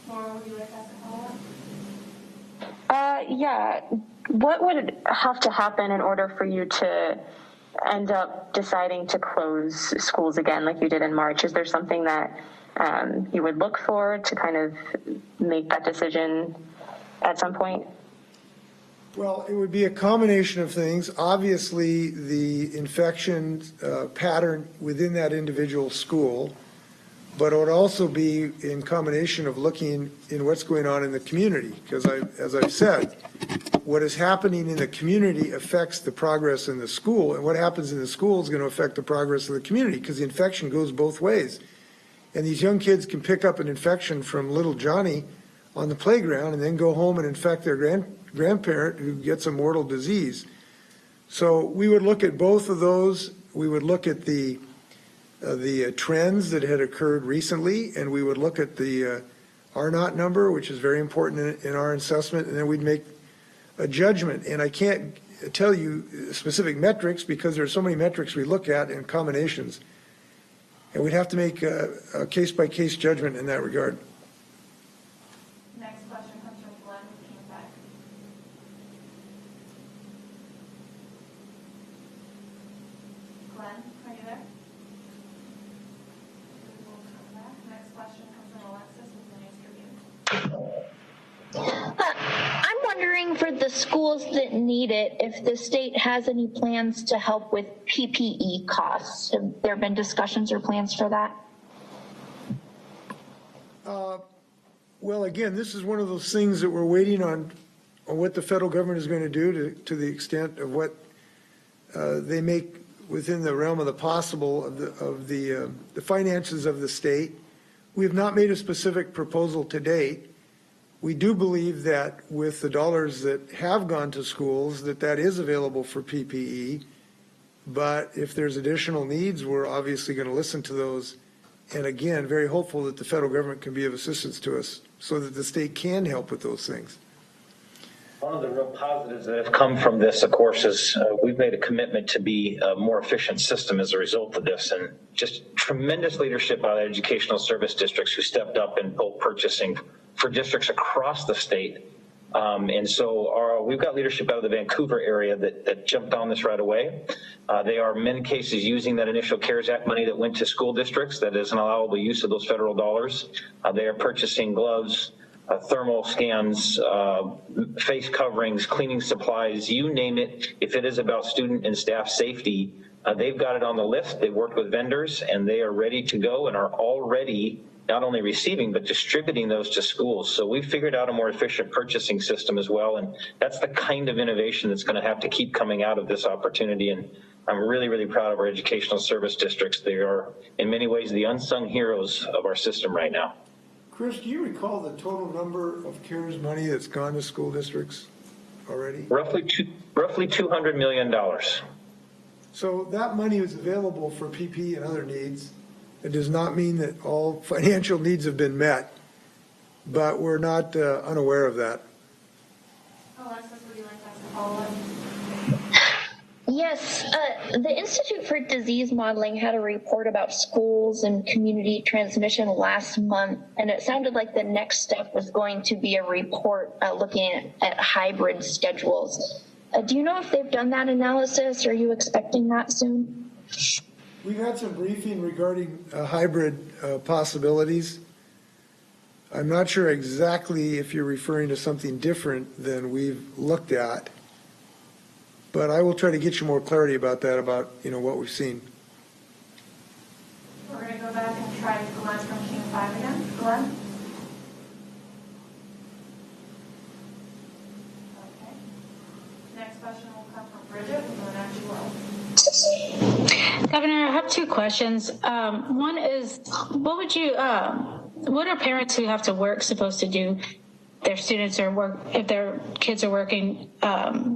Laura, would you like to ask a follow-up? Yeah. What would have to happen in order for you to end up deciding to close schools again like you did in March? Is there something that you would look for to kind of make that decision at some point? Well, it would be a combination of things. Obviously, the infection pattern within that individual school but it would also be in combination of looking in what's going on in the community. Because as I've said, what is happening in the community affects the progress in the school, and what happens in the school is going to affect the progress of the community, because the infection goes both ways. And these young kids can pick up an infection from little Johnny on the playground and then go home and infect their grandparent who gets a mortal disease. So we would look at both of those. We would look at the trends that had occurred recently, and we would look at the R0 number, which is very important in our assessment, and then we'd make a judgment. And I can't tell you specific metrics because there are so many metrics we look at in combinations. And we'd have to make a case-by-case judgment in that regard. Next question comes from Glenn with Campac. Glenn, are you there? We will come back. Next question comes from Alexis with the News Tribune. I'm wondering, for the schools that need it, if the state has any plans to help with PPE costs. Have there been discussions or plans for that? Well, again, this is one of those things that we're waiting on what the federal government is going to do to the extent of what they make within the realm of the possible of the finances of the state. We have not made a specific proposal to date. We do believe that with the dollars that have gone to schools, that is available for PPE. But if there's additional needs, we're obviously going to listen to those. And again, very hopeful that the federal government can be of assistance to us so that the state can help with those things. One of the real positives that have come from this, of course, is we've made a commitment to be a more efficient system as a result of this, and just tremendous leadership by the educational service districts who stepped up in bulk purchasing for districts across the state. And so we've got leadership out of the Vancouver area that jumped on this right away. They are in many cases using that initial CARES Act money that went to school districts. That is an allowable use of those federal dollars. They are purchasing gloves, thermal scans, face coverings, cleaning supplies, you name it. If it is about student and staff safety, they've got it on the list. They've worked with vendors and they are ready to go and are already not only receiving, but distributing those to schools. So we've figured out a more efficient purchasing system as well. And that's the kind of innovation that's going to have to keep coming out of this opportunity. And I'm really, really proud of our educational service districts. They are in many ways the unsung heroes of our system right now. Chris, do you recall the total number of CARES money that's gone to school districts already? Roughly $200 million. So that money is available for PPE and other needs. It does not mean that all financial needs have been met, but we're not unaware of that. Alexis, would you like to ask a follow-up? Yes, the Institute for Disease Modeling had a report about schools and community transmission last month, and it sounded like the next step was going to be a report looking at hybrid schedules. Do you know if they've done that analysis? Are you expecting that soon? We've had some briefing regarding hybrid possibilities. I'm not sure exactly if you're referring to something different than we've looked at, but I will try to get you more clarity about that, about what we've seen. We're going to go back and try Glenn from King 5 again. Glenn? Okay. Next question will come from Bridget with the Natural World. Governor, I have two questions. One is, what are parents who have to work supposed to do? Their students are if their kids are working,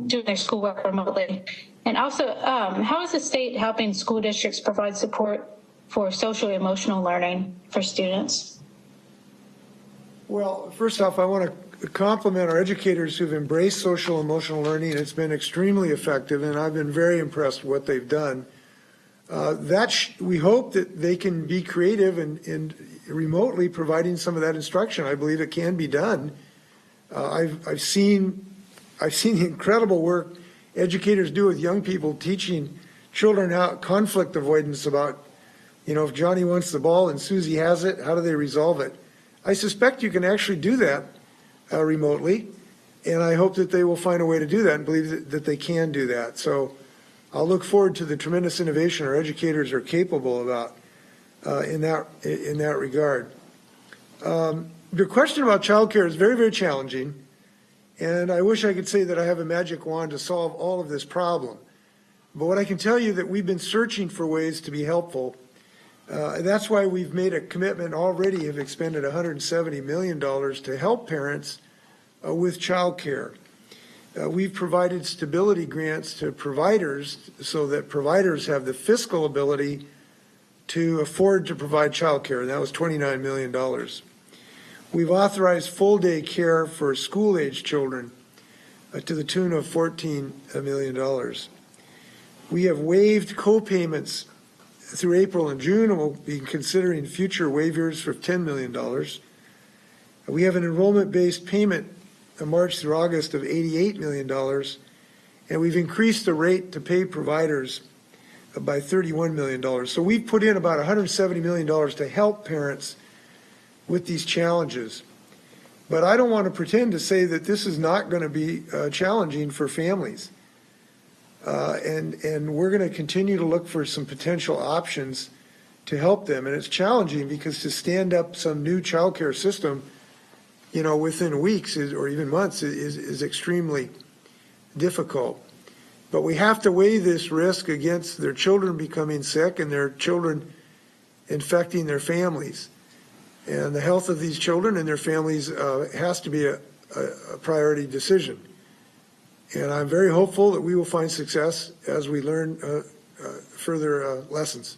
doing their schoolwork remotely. And also, how is the state helping school districts provide support for social emotional learning for students? Well, first off, I want to compliment our educators who've embraced social emotional learning. It's been extremely effective, and I've been very impressed with what they've done. We hope that they can be creative in remotely providing some of that instruction. I believe it can be done. I've seen the incredible work educators do with young people, teaching children how conflict avoidance about, if Johnny wants the ball and Susie has it, how do they resolve it? I suspect you can actually do that remotely, and I hope that they will find a way to do that and believe that they can do that. So I'll look forward to the tremendous innovation our educators are capable about in that regard. Your question about childcare is very, very challenging, and I wish I could say that I have a magic wand to solve all of this problem. But what I can tell you that we've been searching for ways to be helpful. That's why we've made a commitment already, have expended $170 million to help parents with childcare. We've provided stability grants to providers so that providers have the fiscal ability to afford to provide childcare, and that was $29 million. We've authorized full-day care for school-age children to the tune of $14 million. We have waived co-payments through April and June, and we'll be considering future waivers for $10 million. We have an enrollment-based payment March through August of $88 million, and we've increased the rate to pay providers by $31 million. So we've put in about $170 million to help parents with these challenges. But I don't want to pretend to say that this is not going to be challenging for families. And we're going to continue to look for some potential options to help them. And it's challenging because to stand up some new childcare system, within weeks or even months is extremely difficult. But we have to weigh this risk against their children becoming sick and their children infecting their families. And the health of these children and their families has to be a priority decision. And I'm very hopeful that we will find success as we learn further lessons.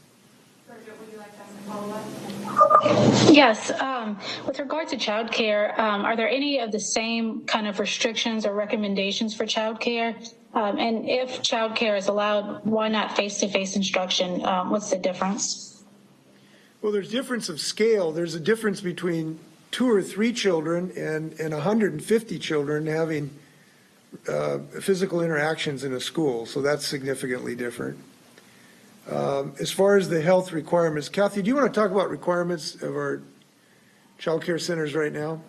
Bridget, would you like to ask a follow-up? Yes. With regard to childcare, are there any of the same kind of restrictions or recommendations for childcare? And if childcare is allowed, why not face-to-face instruction? What's the difference? Well, there's difference of scale. There's a difference between 2 or 3 children and 150 children having physical interactions in a school. So that's significantly different. As far as the health requirements, Kathy, do you want to talk about requirements of our child care centers right now?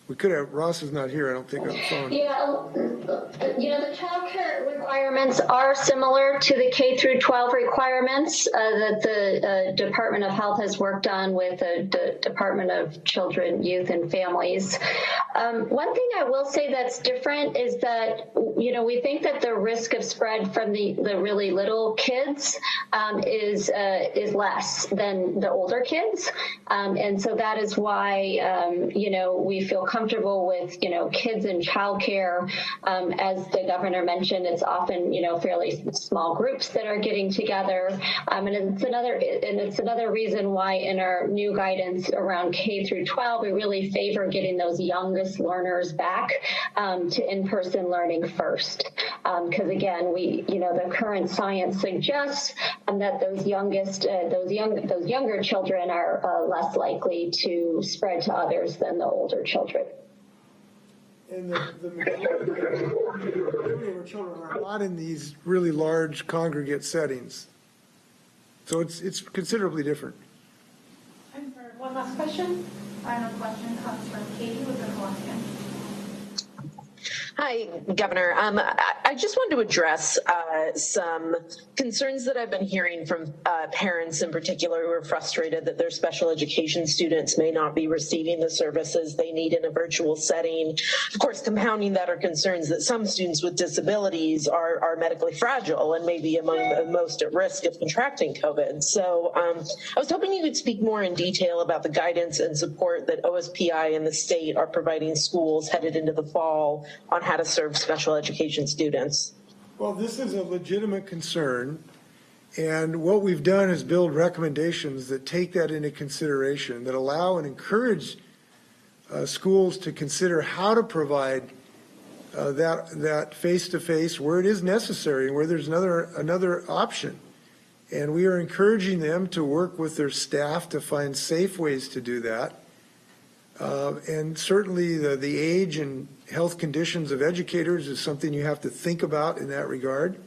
We could have, Ross is not here, I don't think, on the phone. Yeah, the child care requirements are similar to the K through 12 requirements that the Department of Health has worked on with the Department of Children, Youth, and Families. One thing I will say that's different is that, we think that the risk of spread from the really little kids is less than the older kids. And so that is why, we feel comfortable with, kids in childcare. As the governor mentioned, it's often, fairly small groups that are getting together. And it's another reason why in our new guidance around K through 12, we really favor getting those youngest learners back to in-person learning first. Because again, the current science suggests that those younger children are less likely to spread to others than the older children. And the majority of our children are not in these really large congregate settings. So it's considerably different. And for one last question, final question comes from Katie with the Columbia. Hi, Governor. I just wanted to address some concerns that I've been hearing from parents in particular who are frustrated that their special education students may not be receiving the services they need in a virtual setting. Of course, compounding that are concerns that some students with disabilities are medically fragile and may be among the most at risk of contracting COVID. So I was hoping you could speak more in detail about the guidance and support that OSPI and the state are providing schools headed into the fall on how to serve special education students. Well, this is a legitimate concern, and what we've done is build recommendations that take that into consideration, that allow and encourage schools to consider how to provide that face-to-face where it is necessary and where there's another option. And we are encouraging them to work with their staff to find safe ways to do that. And certainly the age and health conditions of educators is something you have to think about in that regard.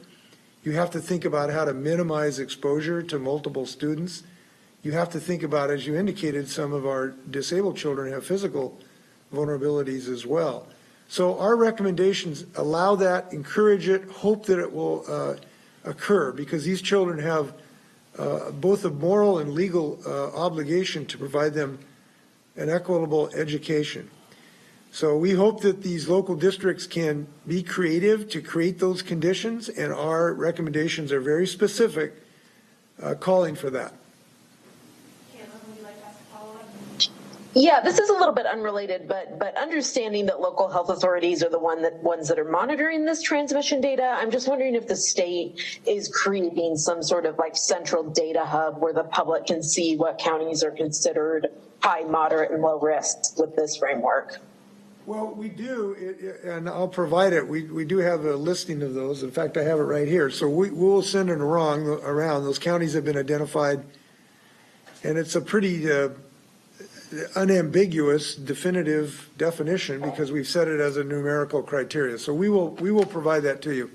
You have to think about how to minimize exposure to multiple students. You have to think about, as you indicated, some of our disabled children have physical vulnerabilities as well. So our recommendations allow that, encourage it, hope that it will occur, because these children have both a moral and legal obligation to provide them an equitable education. So we hope that these local districts can be creative to create those conditions, and our recommendations are very specific, calling for that. Yeah, this is a little bit unrelated, but understanding that local health authorities are the ones that are monitoring this transmission data, I'm just wondering if the state is creating some sort of like central data hub where the public can see what counties are considered high, moderate, and low risk with this framework. Well, we do, and I'll provide it. We do have a listing of those. In fact, I have it right here. So we'll send it around. Those counties have been identified, and it's a pretty unambiguous, definitive definition because we've set it as a numerical criteria. So we will provide that to you.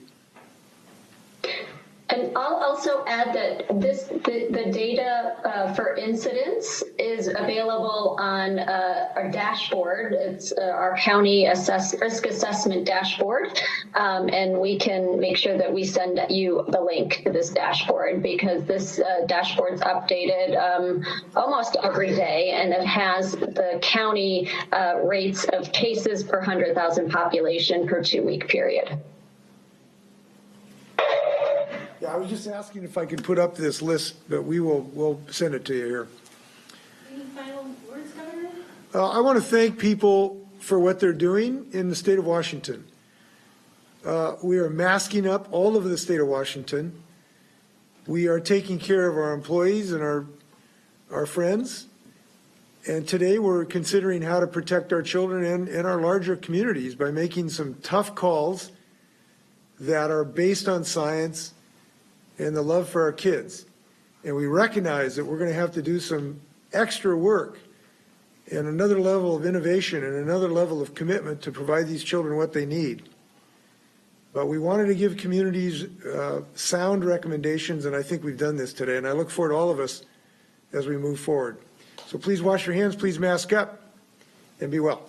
And I'll also add that the data for incidents is available on our dashboard. It's our county risk assessment dashboard. And we can make sure that we send you the link to this dashboard because this dashboard's updated almost every day, and it has the county rates of cases per 100,000 population per 2-week period. Yeah, I was just asking if I could put up this list, but we'll send it to you here. Any final words, Governor? I want to thank people for what they're doing in the state of Washington. We are masking up all over the state of Washington. We are taking care of our employees and our friends. And today we're considering how to protect our children and our larger communities by making some tough calls that are based on science and the love for our kids. And we recognize that we're going to have to do some extra work and another level of innovation and another level of commitment to provide these children what they need. But we wanted to give communities sound recommendations, and I think we've done this today. And I look forward to all of us as we move forward. So please wash your hands, please mask up, and be well.